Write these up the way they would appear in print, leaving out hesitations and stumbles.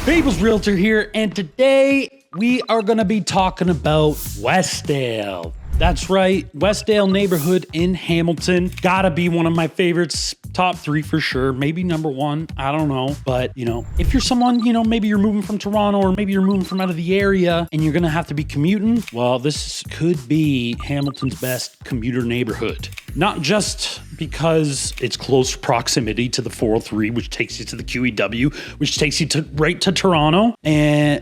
Babel's Realtor here, and today we are going to be talking about Westdale. That's right, Westdale neighborhood in Hamilton. Gotta be one of my favorites, top 3 for sure, maybe number 1, I don't know. But, if you're someone, maybe you're moving from Toronto or maybe you're moving from out of the area and you're gonna have to be commuting, well, this could be Hamilton's best commuter neighborhood. Not just because it's close proximity to the 403, which takes you to the QEW, which takes you right to Toronto,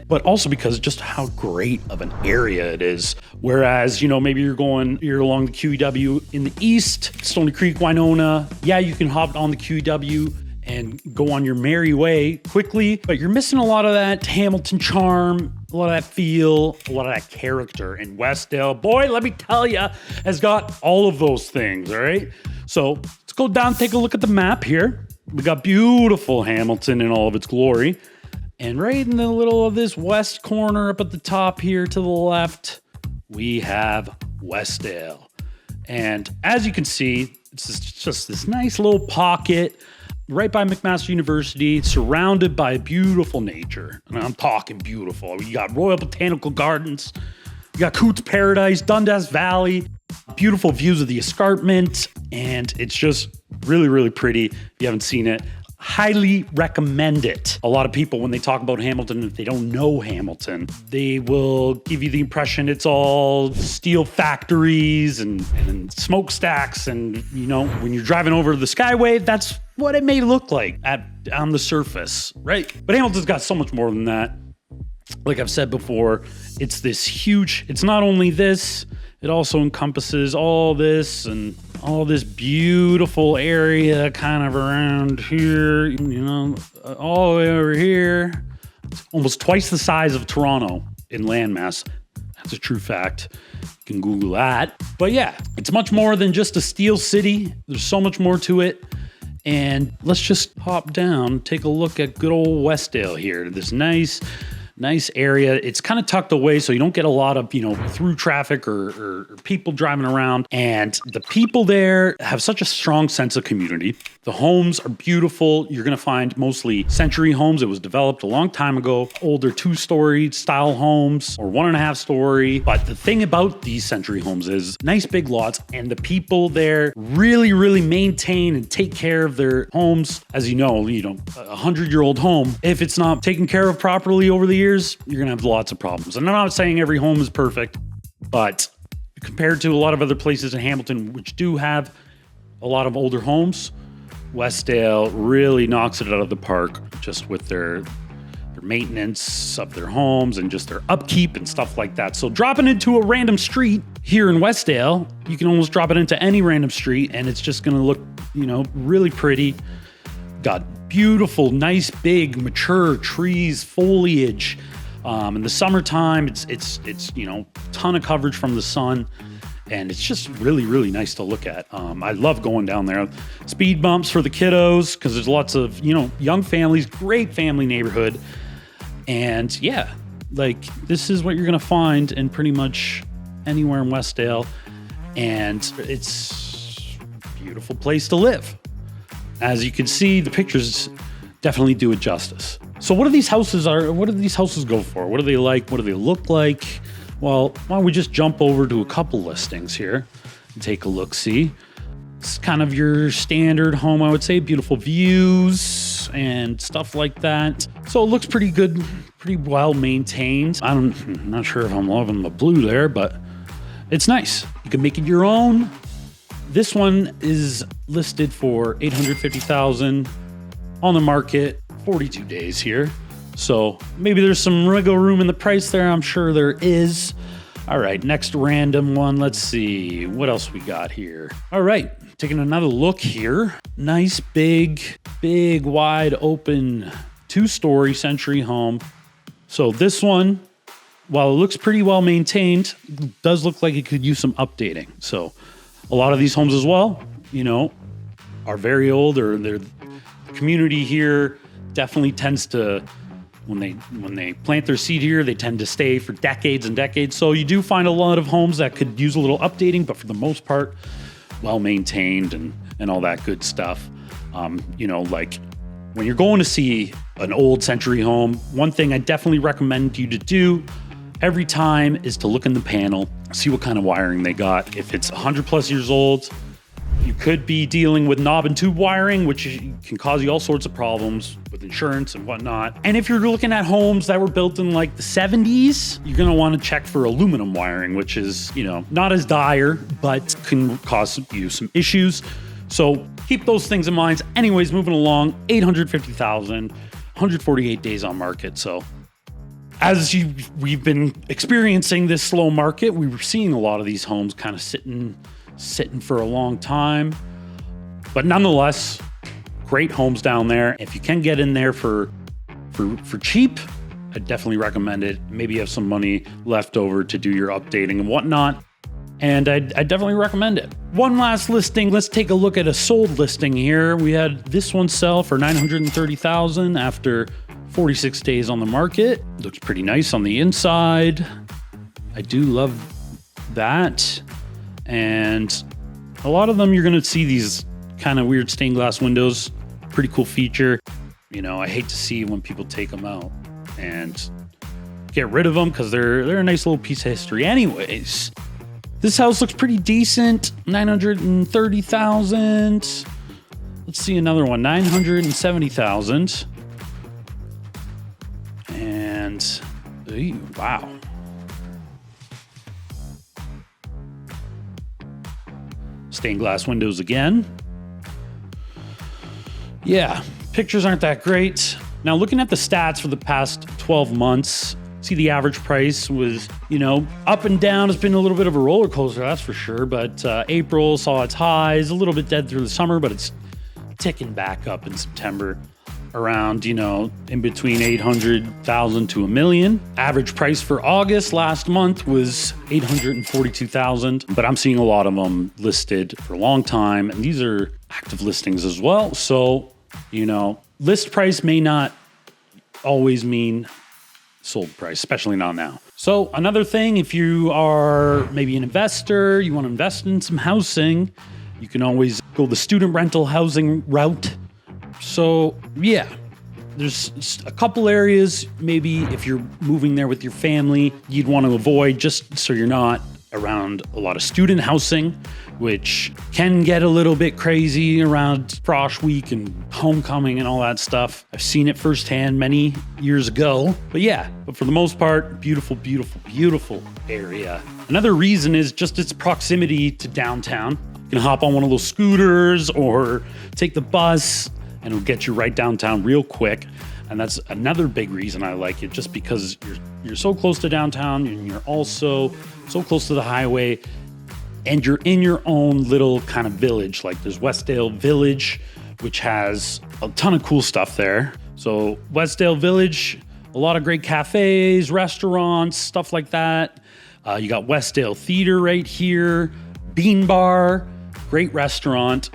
but also because just how great of an area it is. Whereas, maybe you're along the QEW in the east, Stony Creek, Winona. Yeah, you can hop on the QEW and go on your merry way quickly, but you're missing a lot of that Hamilton charm, a lot of that feel, a lot of that character. And Westdale, boy, let me tell you, has got all of those things, all right? So let's go down, take a look at the map here. We got beautiful Hamilton in all of its glory. And right in the middle of this west corner up at the top here to the left, we have Westdale. And as you can see, it's just this nice little pocket right by McMaster University, surrounded by beautiful nature. And I'm talking beautiful. You got Royal Botanical Gardens, you got Cootes Paradise, Dundas Valley, beautiful views of the escarpment, and it's just really, really pretty. If you haven't seen it, highly recommend it. A lot of people, when they talk about Hamilton, if they don't know Hamilton, they will give you the impression it's all steel factories and smokestacks. And, when you're driving over the Skyway, that's what it may look like on the surface, right? But Hamilton's got so much more than that. Like I've said before, it's this huge, it's not only this, it also encompasses all this and all this beautiful area kind of around here, all the way over here. It's almost twice the size of Toronto in landmass. That's a true fact. You can Google that. But yeah, it's much more than just a steel city. There's so much more to it. And let's just hop down, take a look at good old Westdale here. This nice area. It's kind of tucked away, so you don't get a lot of, through traffic or people driving around. And the people there have such a strong sense of community. The homes are beautiful. You're going to find mostly century homes. It was developed a long time ago. Older 2-story style homes or 1.5 story. But the thing about these century homes is nice big lots, and the people there really, really maintain and take care of their homes. As you know, a 100-year-old home, if it's not taken care of properly over the years, you're going to have lots of problems. And I'm not saying every home is perfect, but compared to a lot of other places in Hamilton, which do have a lot of older homes, Westdale really knocks it out of the park just with their maintenance of their homes and just their upkeep and stuff like that. So dropping into a random street here in Westdale, you can almost drop it into any random street and it's just going to look, really pretty. Got beautiful, nice, big, mature trees, foliage. In the summertime, it's ton of coverage from the sun, and it's just really, really nice to look at. I love going down there. Speed bumps for the kiddos because there's lots of young families, great family neighborhood, and yeah, this is what you're gonna find in pretty much anywhere in Westdale, and it's a beautiful place to live. As you can see, the pictures definitely do it justice. So what do these houses go for? What do they like? What do they look like? Well, why don't we just jump over to a couple listings here and take a look-see. It's kind of your standard home, I would say. Beautiful views and stuff like that. So it looks pretty good, pretty well maintained. I'm not sure if I'm loving the blue there, but it's nice. You can make it your own. This one is listed for $850,000 on the market, 42 days here. So maybe there's some wiggle room in the price there. I'm sure there is. All right, next random one. Let's see what else we got here. All right, taking another look here. Nice, big, wide open 2-story century home. So this one, while it looks pretty well maintained, does look like it could use some updating. So a lot of these homes as well, are very old, or the community here definitely tends to, when they plant their seed here, they tend to stay for decades and decades. So you do find a lot of homes that could use a little updating, but for the most part, well maintained and all that good stuff. When you're going to see an old century home, one thing I definitely recommend you to do every time is to look in the panel, see what kind of wiring they got. If it's 100 plus years old, you could be dealing with knob and tube wiring, which can cause you all sorts of problems with insurance and whatnot. And if you're looking at homes that were built in like the 70s, you're gonna wanna check for aluminum wiring, which is, not as dire, but can cause you some issues. So keep those things in mind. Anyways, moving along, 850,000, 148 days on market. So we've been experiencing this slow market, we were seeing a lot of these homes kind of sitting for a long time, but nonetheless, great homes down there. If you can get in there for cheap, I definitely recommend it. Maybe you have some money left over to do your updating and whatnot, and I definitely recommend it. One last listing. Let's take a look at a sold listing here. We had this one sell for $930,000 after 46 days on the market. Looks pretty nice on the inside. I do love that. And a lot of them, you're going to see these kind of weird stained glass windows. Pretty cool feature. I hate to see when people take them out and get rid of them because they're a nice little piece of history. Anyways, this house looks pretty decent. 930,000. Let's see another one. 970,000. And wow. Stained glass windows again. Yeah, pictures aren't that great. Now looking at the stats for the past 12 months, see the average price was, up and down. It's been a little bit of a roller coaster, that's for sure. But April saw its highs, a little bit dead through the summer, but it's ticking back up in September. Around, in between 800,000 to $1 million. Average price for August last month was 842,000, but I'm seeing a lot of them listed for a long time, and these are active listings as well. So, list price may not always mean sold price, especially not now. So another thing, if you are maybe an investor, you want to invest in some housing, you can always go the student rental housing route. So yeah, there's a couple areas, maybe if you're moving there with your family, you'd want to avoid just so you're not around a lot of student housing, which can get a little bit crazy around Frosh Week and homecoming and all that stuff. I've seen it firsthand many years ago, but for the most part, beautiful, beautiful, beautiful area. Another reason is just its proximity to downtown. You can hop on one of those scooters or take the bus, and it'll get you right downtown real quick. And that's another big reason I like it, just because you're so close to downtown and you're also so close to the highway, and you're in your own little kind of village. Like there's Westdale Village, which has a ton of cool stuff there. So Westdale Village, a lot of great cafes, restaurants, stuff like that. You got Westdale Theater right here, Bean Bar, great restaurant.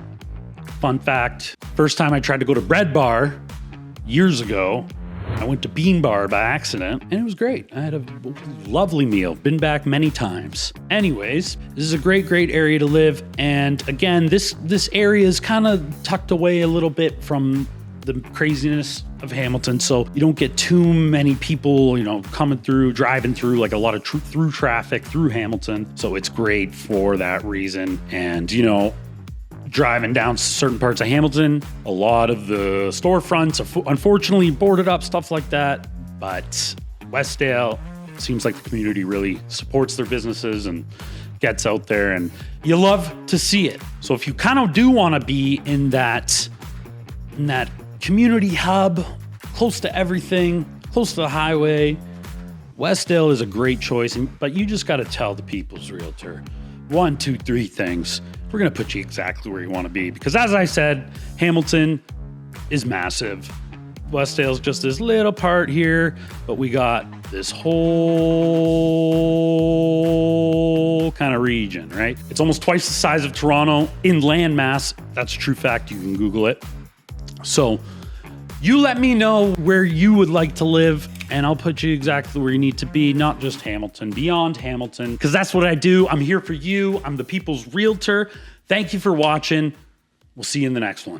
Fun fact, first time I tried to go to Bread Bar years ago, I went to Bean Bar by accident, and it was great. I had a lovely meal, been back many times. Anyways, this is a great, great area to live. And again, this area is kind of tucked away a little bit from the craziness of Hamilton. So you don't get too many people, coming through, driving through, like a lot of through traffic through Hamilton. So it's great for that reason. And, driving down certain parts of Hamilton, a lot of the storefronts are unfortunately boarded up, stuff like that. But Westdale seems like the community really supports their businesses and gets out there, and you love to see it. So if you kind of do want to be in that community hub, close to everything, close to the highway, Westdale is a great choice. But you just got to tell the people's realtor 1, 2, 3 things. We're going to put you exactly where you want to be. Because as I said, Hamilton is massive. Westdale's just this little part here, but we got this whole kind of region, right? It's almost twice the size of Toronto in land mass. That's a true fact. You can Google it. So you let me know where you would like to live, and I'll put you exactly where you need to be, not just Hamilton, beyond Hamilton, because that's what I do. I'm here for you. I'm the people's realtor. Thank you for watching. We'll see you in the next one.